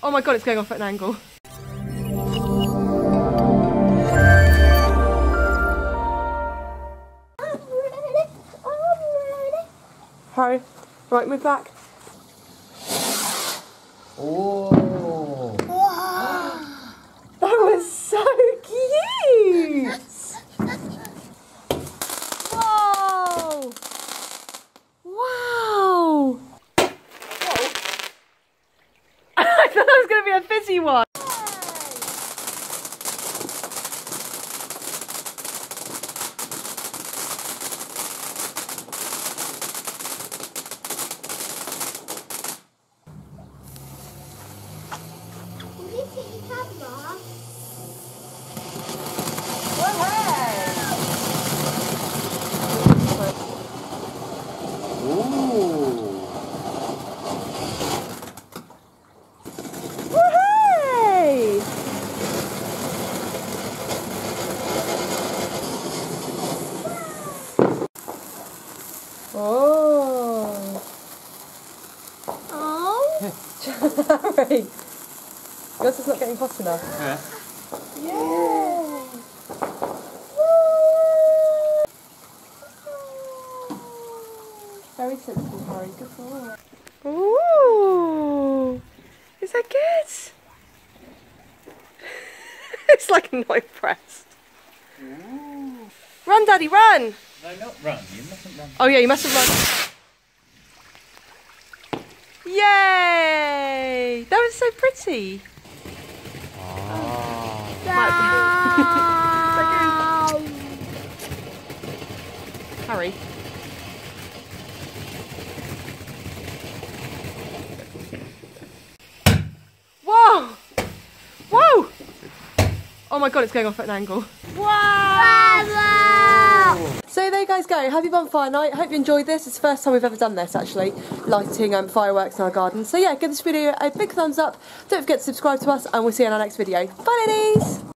Oh my god, it's going off at an angle. Hurry. Right, move back. Oh. That was so cute! Whoa! Wow! Whoa. I thought that was going to be a fizzy one. Oh. Oh. Harry. Yours is not getting hot enough. Yeah. Yeah. Very sensible, Harry. Good boy. Ooh. Is that good? It's like not impressed. Ooh. Run, Daddy, run! No, not run. You mustn't run. Oh yeah, you must have run. Yay! That was so pretty. Oh. Harry. Whoa! Whoa! Oh my god, it's going off at an angle. Wow! So there you guys go, happy bonfire night. Hope you enjoyed this. It's the first time we've ever done this actually, lighting fireworks in our garden. So yeah, give this video a big thumbs up. Don't forget to subscribe to us and we'll see you in our next video. Bye ladies!